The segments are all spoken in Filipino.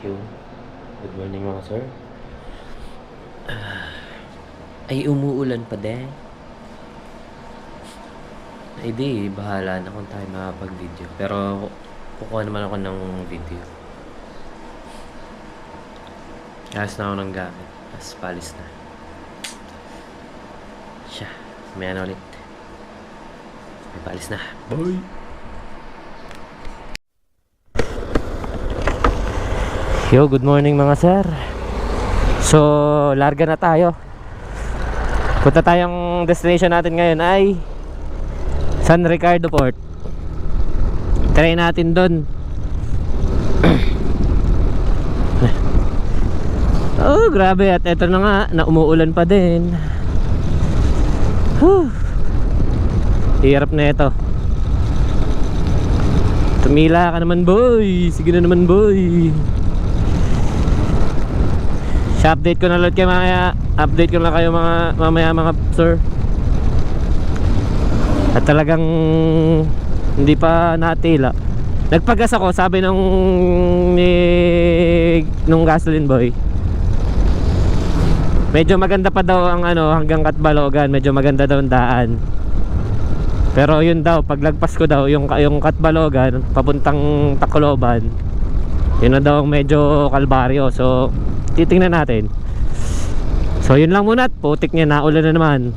Yo, good morning mga sir. Ay umuulan pa din. Ay di, bahala na kung tayo makapag-video. Pero kukuha naman ako ng video. Ayos na ako ng gamit. Tapos palis na. Siya, may ano ulit. May palis na. Bye! Yo, good morning mga sir. So, larga na tayo. Punta tayong destination natin ngayon ay San Ricardo Port. Try natin doon. Oh, grabe. At eto na nga, na umuulan pa din. Hirap na ito. Tumila ka naman boy. Sige na naman boy. Update ko na ulit kayo mamaya. Update ko na kayo mamaya mga sir. At talagang hindi pa natila. Nagpagas ako, sabi nung gasoline boy. Medyo maganda pa daw ang hanggang Katbalogan, medyo maganda daw ang daan. Pero yun daw, paglagpas ko daw yung Katbalogan papuntang Tacloban, yun na daw medyo kalbaryo. So titingnan natin. So yun lang muna. Putik niya, naulan na naman.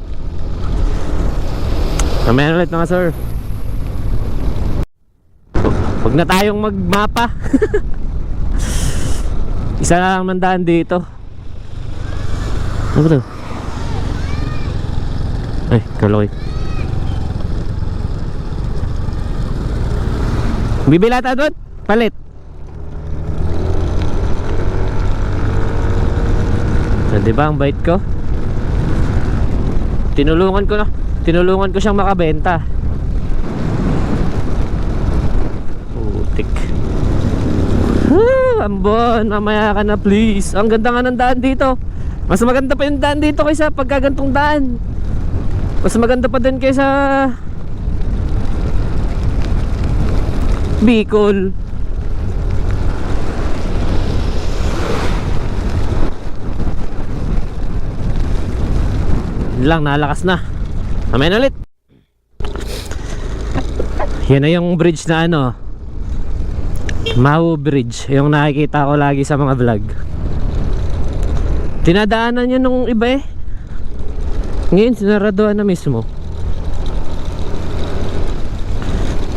Mamaya ulit mga sir. Huwag na tayong magmapa. Isa lang mandaan dito. Ano ba ito? Ay, kaloy. Bibilata doon. Palit. Diba ang bait ko? Tinulungan ko siyang makabenta. Putik. Ambon, mamaya ka na please. Ang ganda nga ng daan dito. Mas maganda pa yung daan dito kaysa pagkagantong daan. Mas maganda pa din kaysa Bicol. Lang, nalakas na. Mamaya na ulit. Yan na yung bridge na Mau Bridge. Yung nakikita ko lagi sa mga vlog. Tinadaanan yun nung iba ngayon sinaraduan na mismo.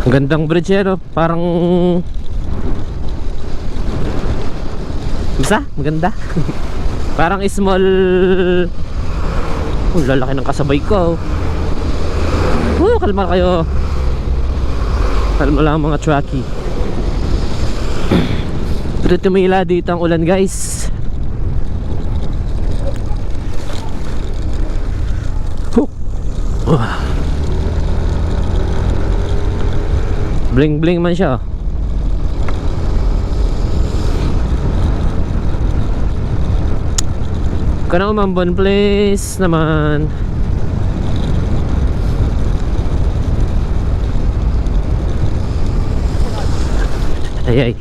Ang gandang bridge yan parang basta, maganda. Parang small. Lalaki ng kasabay ko. Kalma kayo. Kalma lang mga trucky. Pero tumila dito ang ulan guys. Bling bling man siya. Kana umambon please naman. Ay ay.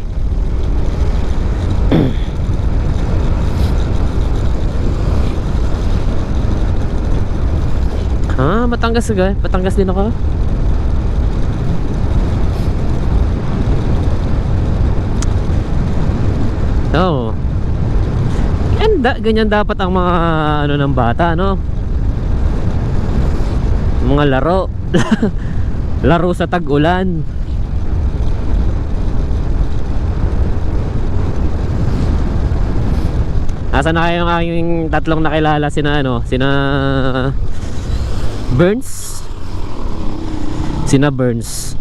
Batangas ka? Batangas din ako. Oo. Ganyan dapat ang mga ng bata, mga laro. Laro sa tag-ulan. Asa na kayo ng aking tatlong nakilala? Sina Burns. Sina Burns.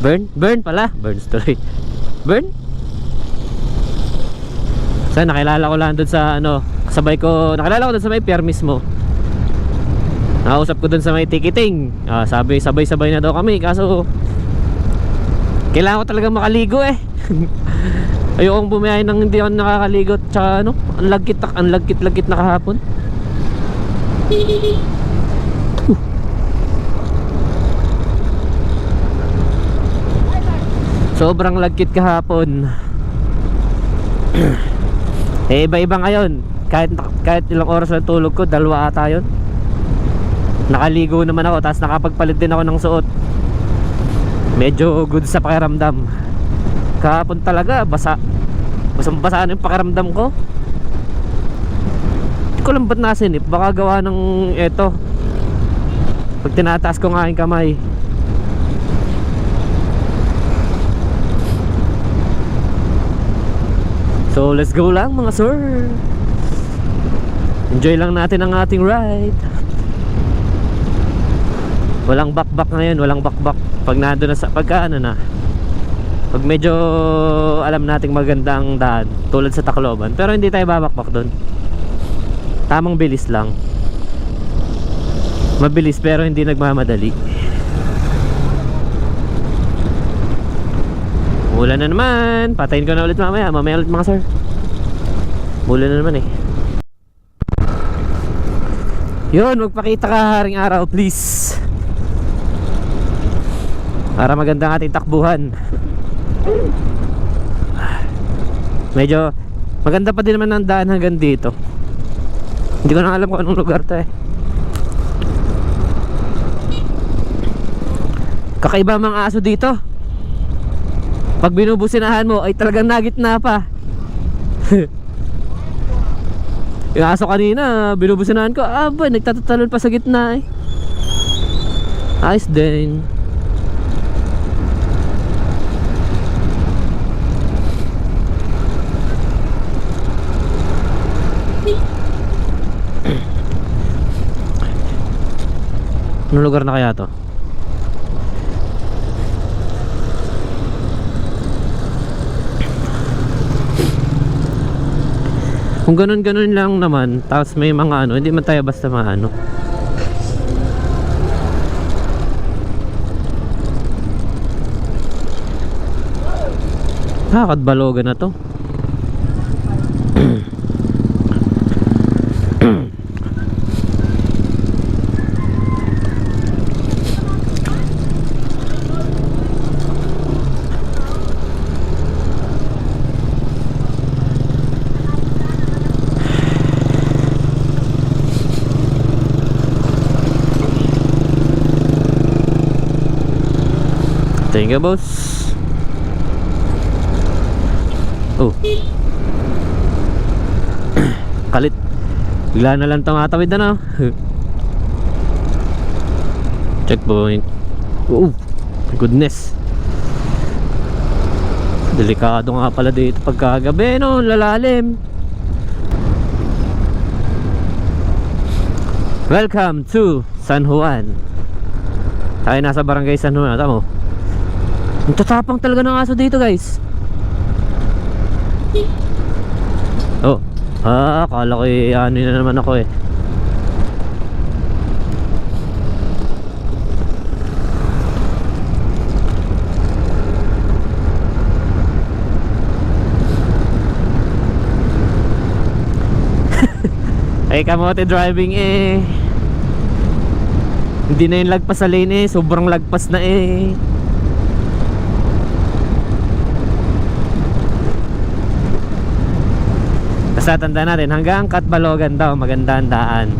Burn pala. Burns tuloy. Burn? Saan nakilala ko lang doon sa kasabay ko, nakilala ko doon sa may pier mismo. Nakausap ko doon sa may ticketing. Sabi sabay-sabay na daw kami. Kaso kailangan ko talaga makaligo Ayokong bumiyahe nang hindi ako nakakaligo. Tsaka ang lagkit na kahapon. Sobrang lagkit kahapon. Eh iba-iba ngayon. Kahit ilang oras lang tulog ko, 2 ata yun. Nakaligo naman ako, tapos nakapagpalit din ako ng suot. Medyo good sa pakiramdam. Kahapon talaga, basang-basa na yung pakiramdam ko. Hindi ko lang ba't nasinip. Baka gawa ng eto, pag tinataas ko nga yung kamay. So let's go lang mga sir. Enjoy lang natin ang ating ride. Walang bakbak ngayon, walang bakbak. Pag nandun na sa pagka ano na, pag medyo alam nating maganda ang daan, tulad sa Tacloban. Pero hindi tayo babakbak doon. Tamang bilis lang. Mabilis pero hindi nagmamadali. Ulan na naman. Patayin ko na ulit mamaya. Mamaya ulit mga sir. Ulan na naman eh. Yun, magpakita ka haring araw please, para maganda ang ating takbuhan. Medyo maganda pa din naman ang daan hanggang dito. Hindi ko na alam kung anong lugar to eh. Kakaiba mga aso dito. Pag binubusinahan mo ay talagang nagitna pa. Yung aso kanina binubusinahan ko, aba nagtatatalon pa sa gitna eh. Ayos din. Anong lugar na kaya to? Kung ganun-ganun lang naman, tapos may mga ano, hindi man tayo basta maano. Nakakadbalogan na to. Thank you boss. Oh. Kalit. Bigla na lang tumatawid na. Checkpoint. Oh, goodness. Delikado nga pala dito pagkagabi no, lalalim. Welcome to San Juan. Tayo nasa barangay San Juan, tama mo? Ang tatapang talaga ng aso dito guys. Oh, akala ko ano na naman ako eh. Ay kamote driving eh. Hindi na yung lagpas sa lane eh, sobrang lagpas na eh. Basta tanda natin, hanggang Katbalogan daw maganda ang daan.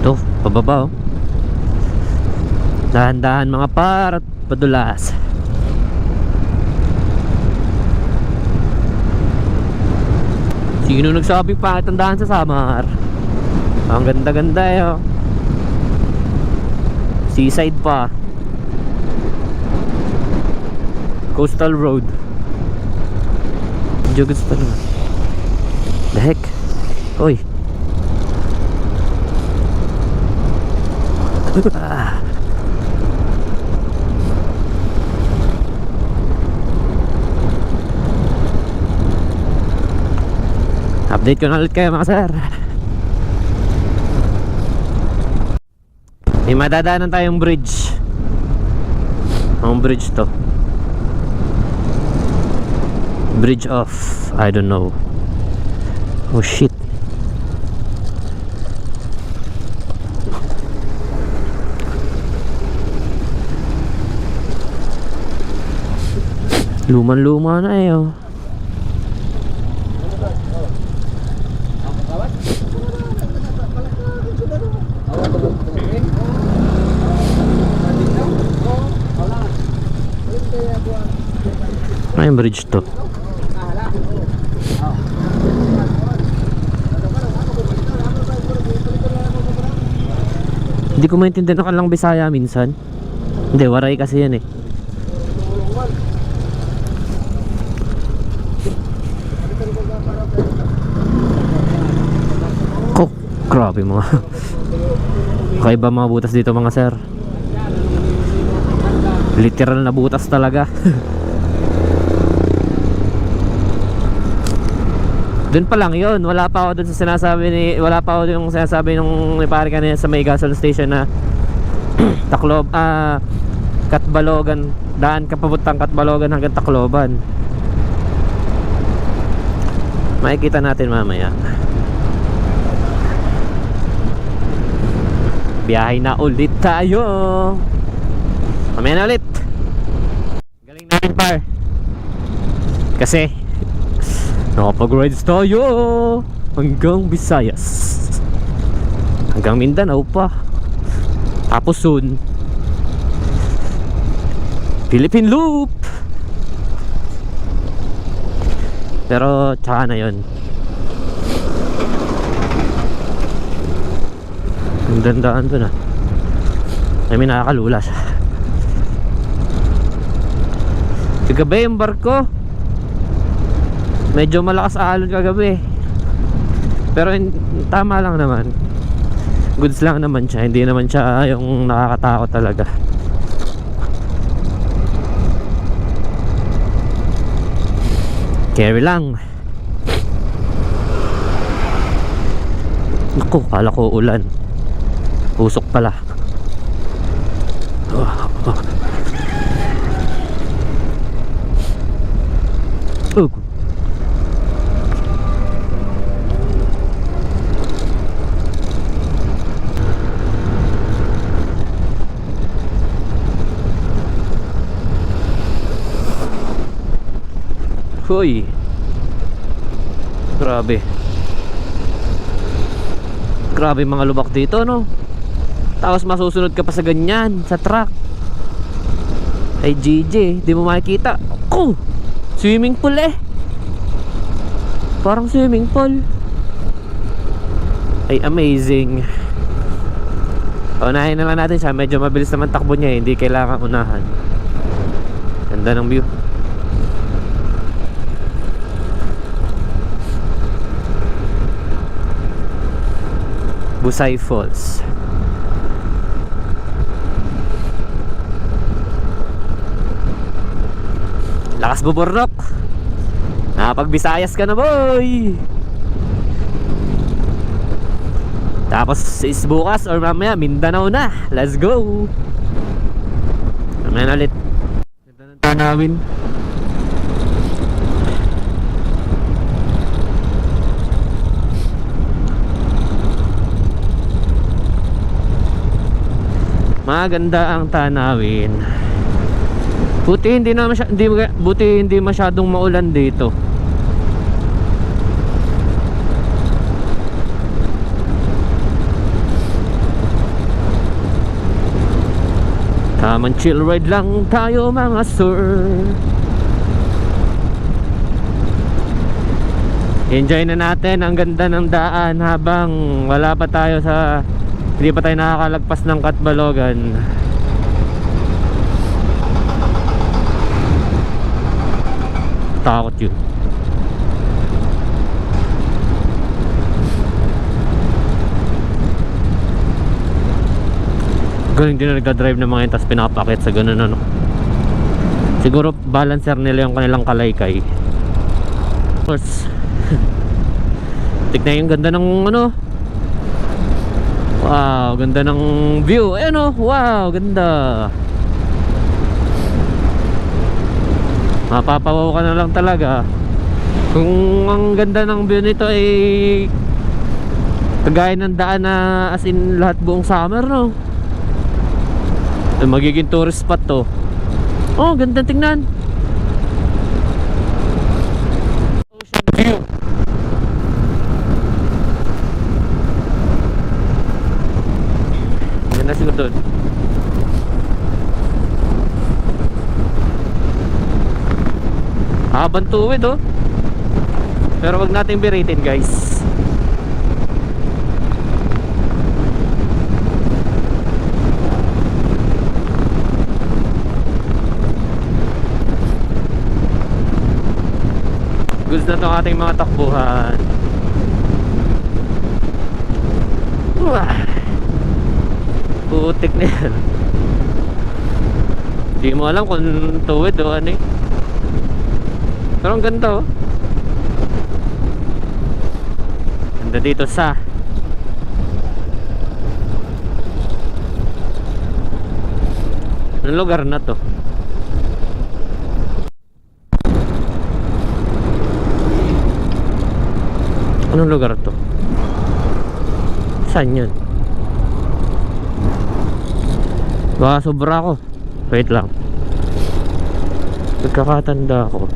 Ito, pababa oh. Dahan-dahan mga par at padulas. Sino nagsabing pangit ang daan sa Samar? Ang ganda-ganda eh oh. Seaside pa. Coastal road. Joggers pa naman. The heck? Oy. Update ko na ulit kayo mga sir. May madadaanan tayong bridge. Ang bridge to, bridge of I don't know. Oh shit. Luman-luma na eh, oh. Ay, bridge to. Hindi ko maintindihan ng kalang Bisaya minsan. Hindi, waray kasi yan eh. Oh, grabe mga kakaiba mga butas dito mga sir. Literal na butas talaga. Doon pa lang yun, wala pa ako doon sa sinasabi ni, wala pa ako yung sinasabi nung may pare kanina sa may gasoline station na Tacloban, Katbalogan, daan ka papuntang Katbalogan hanggang Tacloban. Makikita natin mamaya. Biyahe na ulit tayo. Mamaya na ulit. Galing natin par. Kasi nakapag-rides tayo hanggang Visayas, hanggang Mindanao pa. Tapos soon Philippine Loop. Pero tsaka na yun. Ang dandaan doon ah. I mean nakakalula siya. Kagabi yung barko medyo malakas alon kagabi. Pero tama lang naman. Goods lang naman siya. Hindi naman siya yung nakakatakot talaga. Carry lang. Naku, kala ko ulan. Usok pala. Hoy. Grabe. Grabe mga lubak dito, no? Tapos masusunod ka pa sa ganyan, sa truck. Ay GG, di mo makikita. Oh, swimming pool eh. Parang swimming pool. Ay amazing. Unahin na lang natin siya. Medyo mabilis naman takbo niya eh. Hindi kailangan unahan. Ganda ng view. Busay Falls. Lakas buburnok. Nakapag-Visayas ka na boy. Tapos is bukas or mamaya Mindanao na. Let's go. Mamaya na ulit. Ganda ng tanawin. Maganda ang tanawin. Buti hindi masyadong maulan dito. Tamang chill ride lang tayo mga sir. Enjoy na natin ang ganda ng daan habang wala pa tayo sa, hindi pa tayo nakakalagpas ng Katbalogan. Takot yun. Ganun din na nagdadrive ng mga yun, tapos pinapakit sa ganun ano. Siguro balancer nila yung kanilang kalaykay. Of course. Tignan yung ganda ng ano. Wow, ganda ng view. Ayan o, wow, ganda. Mapapawaw ka na lang talaga. Kung ang ganda ng view nito ay kagaya ng daan na as in lahat buong summer, no? Magiging tourist spot to. Oh, ganda tingnan. Phew! Yan na siguro doon. Habang tuwid oh. Pero wag nating biritin guys. Goods na itong ating mga takbuhan. Wah, putik na yan. Di mo alam kung tuwid o ano eh. Pero ang ganda oh. Ganda dito sa anong lugar na to? Anong lugar to? Saan yun? Baka sobra ako. Wait lang. Nagkakatanda ako.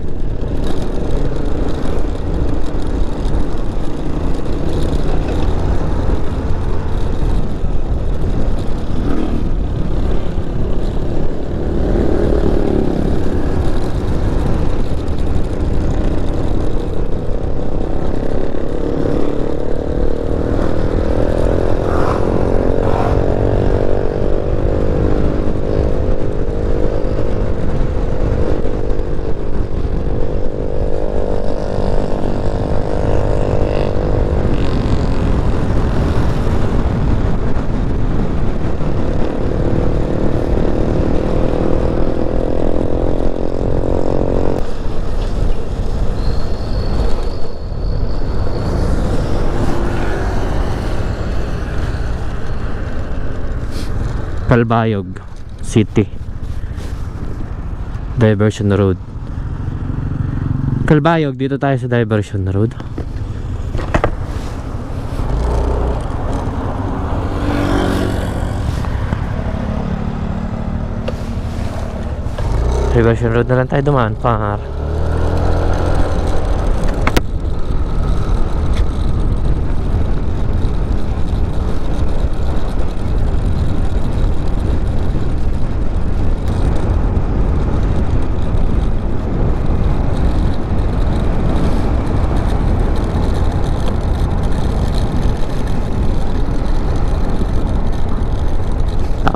Calbayog City Diversion Road. Calbayog, dito tayo sa Diversion Road. Diversion Road na lang tayo dumaan, par.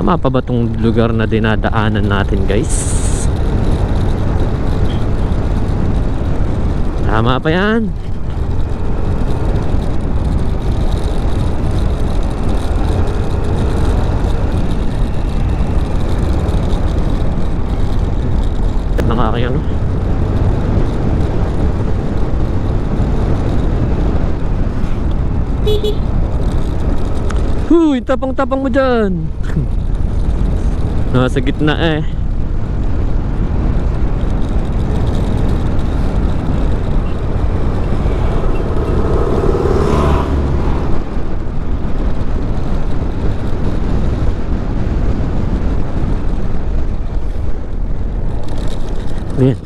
Tama pa ba tong lugar na dinadaanan natin guys? Tama pa yan. Nakakaya no? Huy, tapang-tapang mo dyan. Nasa gitna eh. Ayan.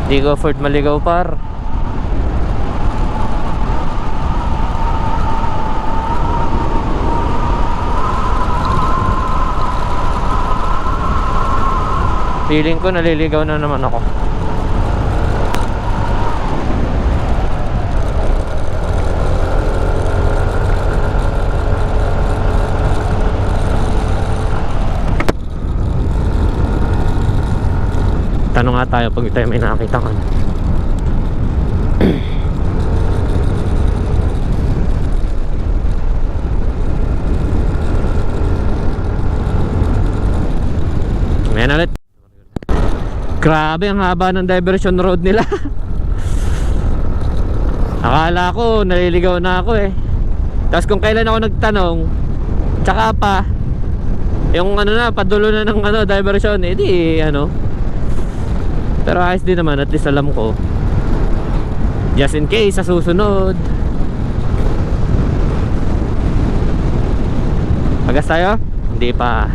Di ko afford maligaw par. Feeling ko naliligaw na naman ako. Tanong nga tayo pag tayo may nakakita ka. Ayan ulit. Grabe ang haba ng diversion road nila. Akala ko naliligaw na ako eh. Tapos kung kailan ako nagtanong, tsaka pa yung ano na, padulo na ng ano, diversion, di ano. Pero ayos din naman, at least alam ko. Just in case sa susunod. Pagas tayo? Hindi pa.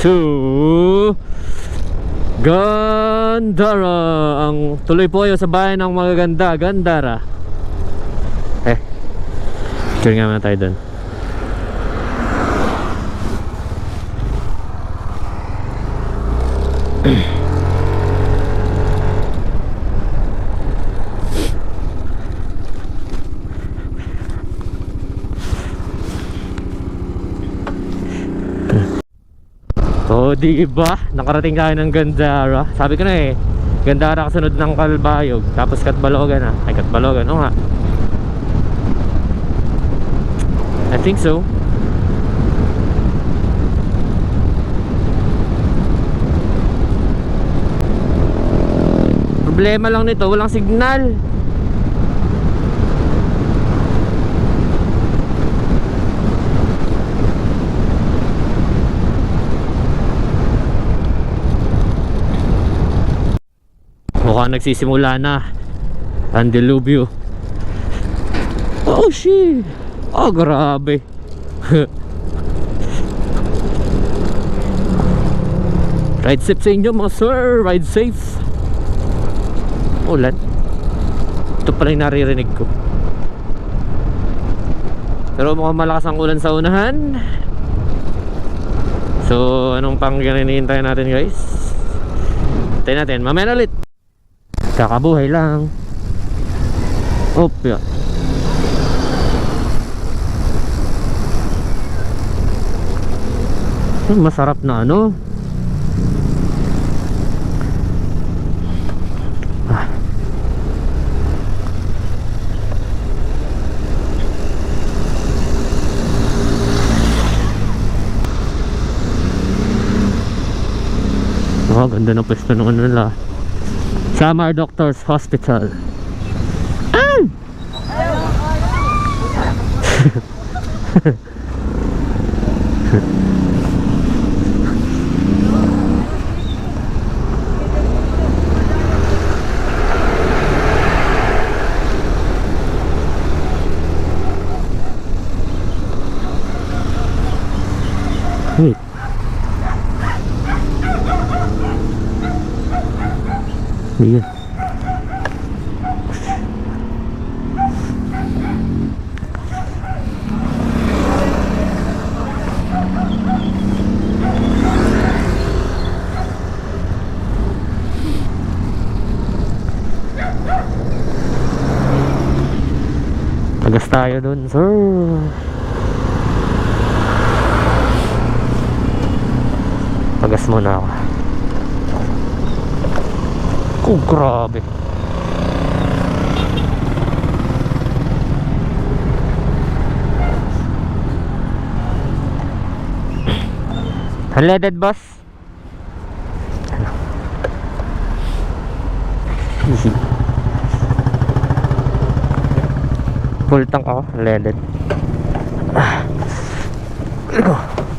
To Gandara. Ang tuloy po kayo sa bayan ng magaganda, Gandara. Picture nga muna tayo dun. Oh, diba? Nakarating tayo ng Gandara. Sabi ko na Gandara kasunod ng Calbayog. Tapos Catbalogan Ay, Catbalogan. Oo nga. I think so. Problema lang nito, walang signal. Mukhang nagsisimula na ang delubyo. Oh shit. Oh grabe. Ride safe sa inyo mga sir. Ride safe. Ulan. Ito pala yung naririnig ko. Pero mukhang malakas ang ulan sa unahan. So anong pang hinihintay natin guys? Hintayin natin, mamaya ulit. Kakabuhay lang. Opya. Masarap na ano. Oh, ganda ng pwesto ng ano nila. Samar Doctors Hospital. Wait. Iya. Tagas tayo dun, sir. Tagas muna ako. Oh, grabe. Unleaded boss. Full tank ako, unleaded.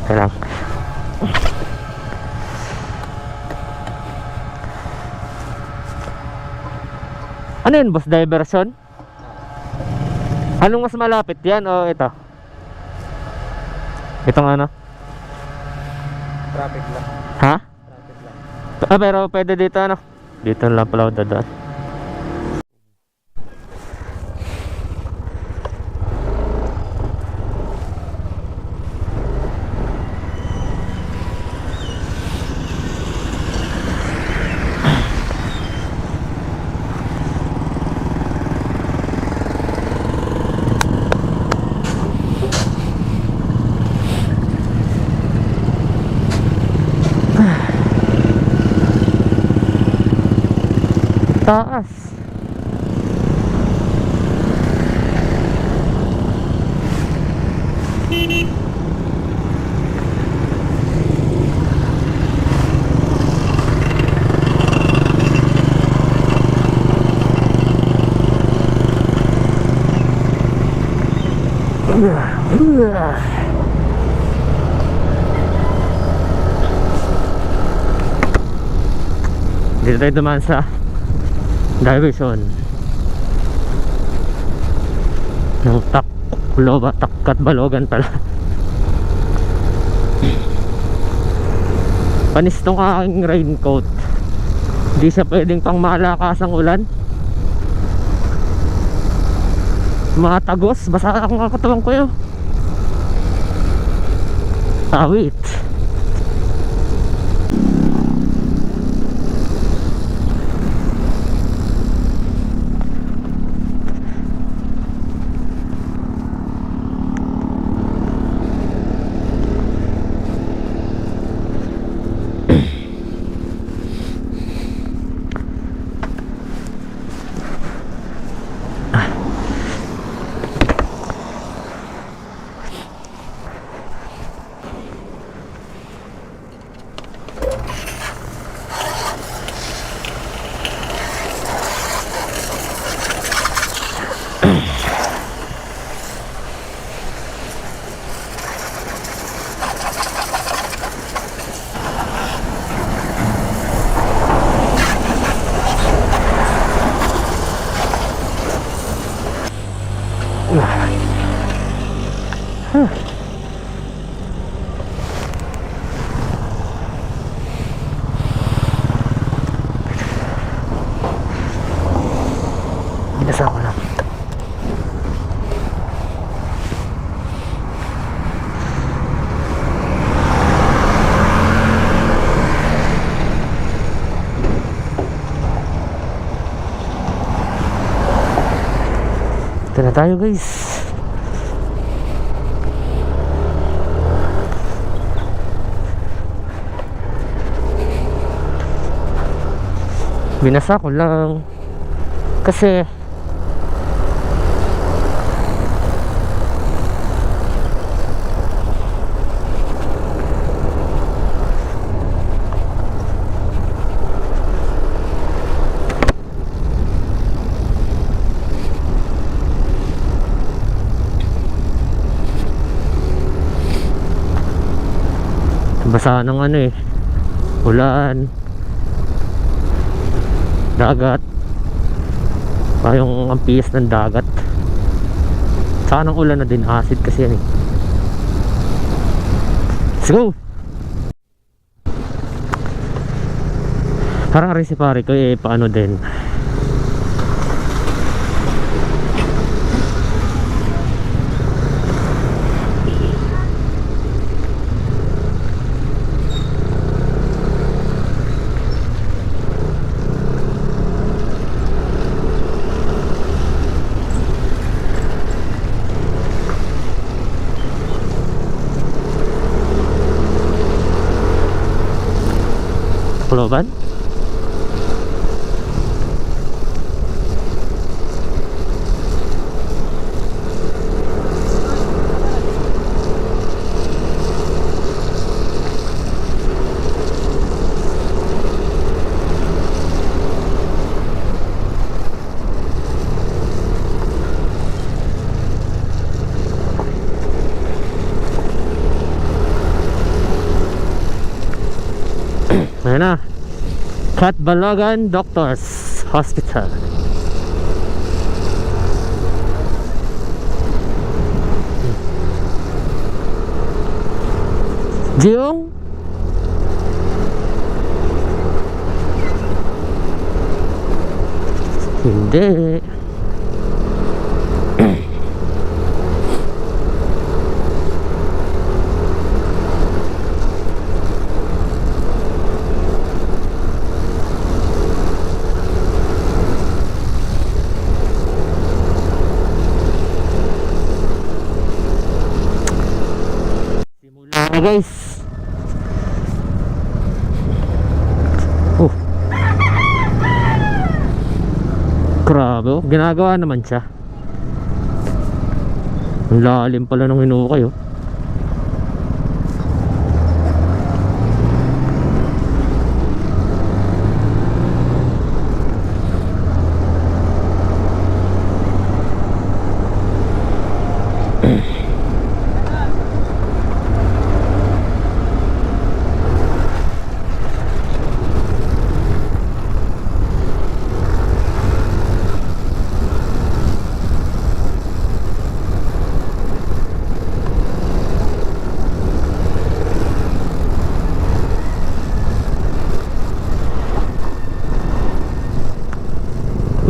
Kailang. Ano yun boss, diversion? Anong mas malapit yan o ito? Itong ano? Traffic lang. Ha? Traffic lang. Ah, pero pwede dito ano? Dito lang pala ako dadaan. Taas. Dito tayo dumaan sa diversion ng Takkat Balogan pala. Panis tong aking raincoat, hindi siya pwedeng pang malakasang ulan. Mga tagos, basa akong katawan ko yun. Awit. Binasa ko lang. Ito na tayo, guys. Binasa ko lang kasi basa ng ano eh, ulan, dagat, yung ampias ng dagat, saka ng ulan na din, acid kasi yan eh. Let's go. Parang rin si pare ko eh, paano din, Puluban? Ayan na, Takkat Balogan Doctors Hospital. Jiyong hindi. Guys, bago. Ginagawa naman siya. Ang lalim pala ng hinukay oh.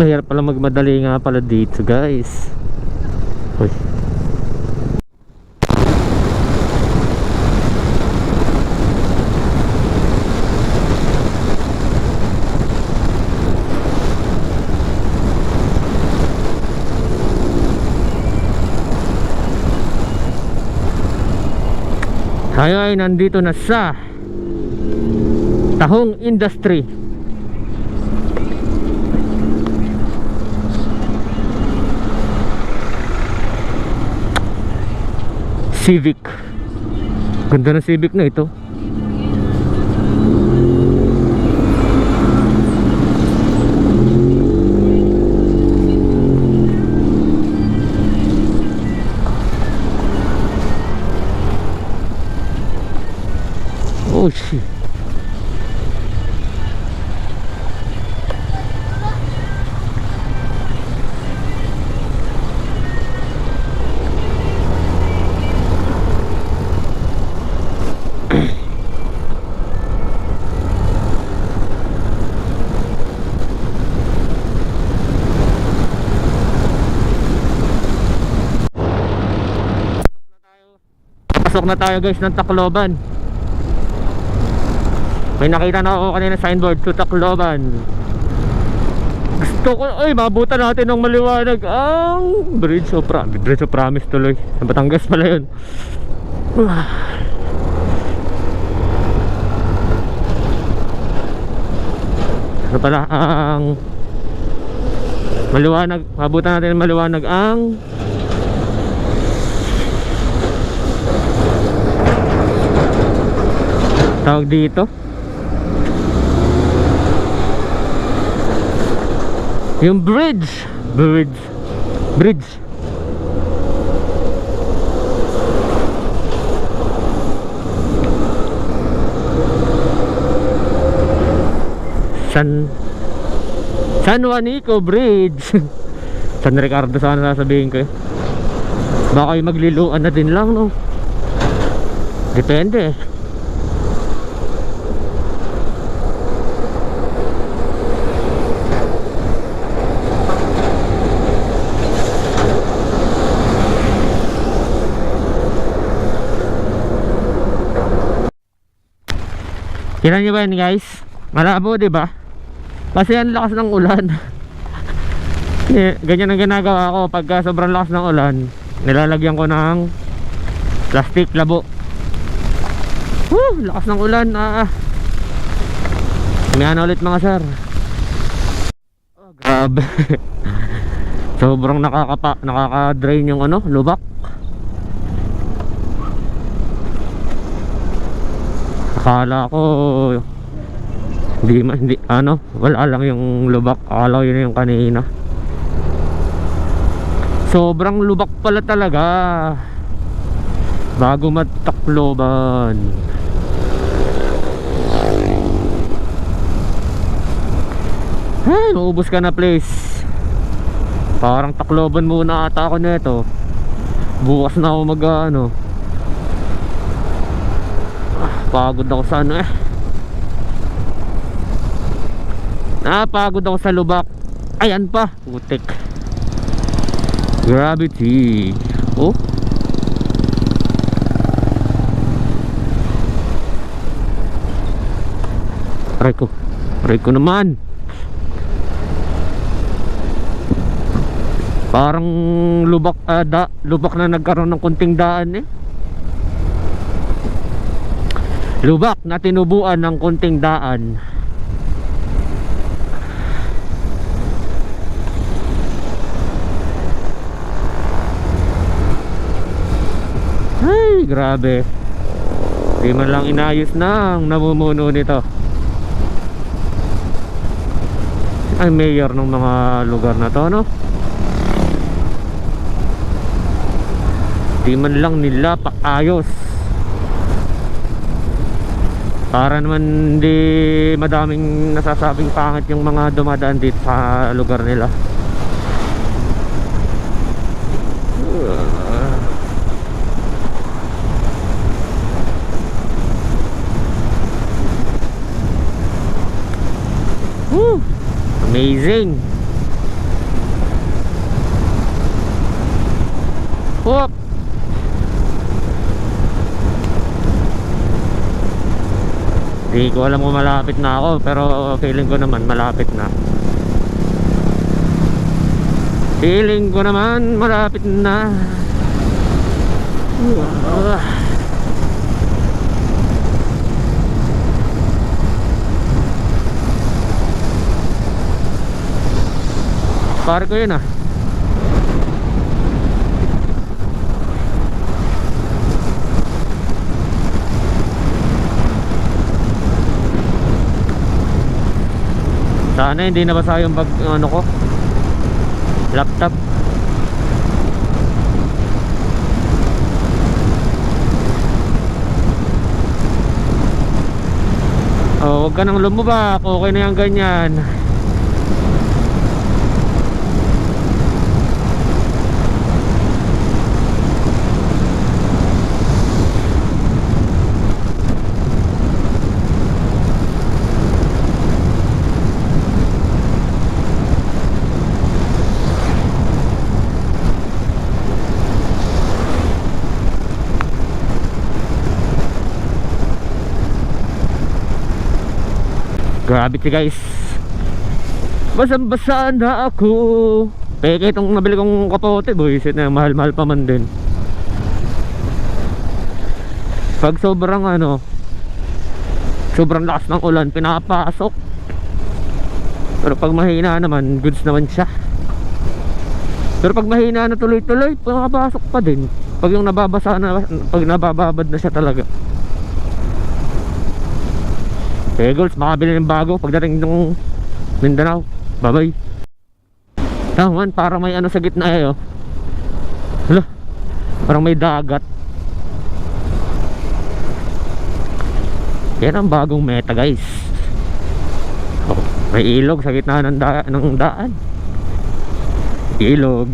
Mahirap pala magmadali nga pala dito guys. Uy. Tayo ay nandito na sa Tahong Industry. Civic. Ganda ng Civic na ito. Oh shit. Pasok na tayo guys ng Tacloban. May nakita na ako kanina signboard to Tacloban. Gusto ko, ay mabutan natin ng maliwanag ang Bridge of Promise tuloy. Sa Batangas pala yun. Ano pala ang maliwanag, mabutan natin ng maliwanag ang tawag dito, yung bridge. San Juanico Bridge. San Ricardo sana sasabihin ko eh. Baka yung magliluan na din lang no. Depende eh. Tingnan nyo ba yan guys? Malabo diba? Kasi ang lakas ng ulan. Ganyan ang ginagawa ko pagka sobrang lakas ng ulan. Nilalagyan ko ng plastic labo. Lakas ng ulan. Umihan ulit mga sir. Oh, grabe. Sobrang nakaka-drain yung ano, lubak. Akala ko hindi ano, wala lang yung lubak. Akala ko yun yung kanina. Sobrang lubak pala talaga bago mag-Tacloban. Ay, maubos ka na please. Parang Tacloban muna ata ako nito. Bukas na ako mag ano. Pagod ako sa ano eh. Napagod ako sa lubak. Ayan pa, putik. Gravity. Oh. Aray ko naman. Parang lubak lubak na nagkaroon ng kunting daan eh. Lubak na tinubuan ng kunting daan. Ay, grabe. Di man lang inayos ng namumuno nito. Ay, mayor ng mga lugar na to, no? Di man lang nila paayos. Para naman hindi madaming nasasabing pangit yung mga dumadaan dito sa lugar nila. Amazing. Hop. Di ko alam kung malapit na ako, pero feeling ko naman malapit na. Feeling ko naman malapit na. Pare ko yun ah. Sana hindi nabasa yung bag, ano ko, laptop. Oh, huwag ka nang lumubak. Okay na yan ganyan. Gravity guys. Basang-basa na ako. Peke itong nabili kong kapote, buisit na, mahal-mahal pa man din. Pag sobrang ano, sobrang lakas ng ulan, pinapasok. Pero pag mahina naman, goods naman siya. Pero pag mahina na tuloy-tuloy, pinapasok pa din. Pag yung nababasa na, pag nabababad na siya talaga. Okay, girls, makabili ng bago pagdating ng Mindanao. Bye-bye. Taman, parang may ano sa gitna eh, oh. Hala, parang may dagat. Yan ang bagong meta guys. Oh, may ilog sa gitna ng daan. Ilog.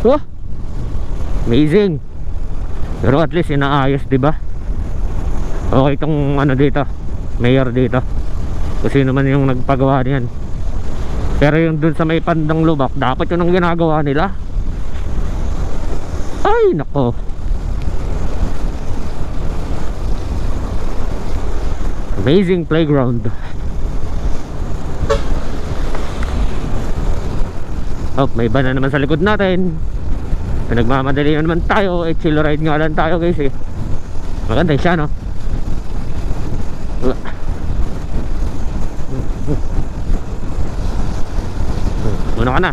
Oh, amazing. Pero at least inaayos, diba? Okay itong ano dito, mayor dito, kung sino man yung nagpagawa niyan. Pero yung dun sa may Pandang Lubak, dapat yun ang ginagawa nila. Ay nako, amazing playground. Oh, may iba na naman sa likod natin. Nagmamadali na naman tayo. Chill ride nga lang tayo guys eh. Maganda siya no. Una ka na.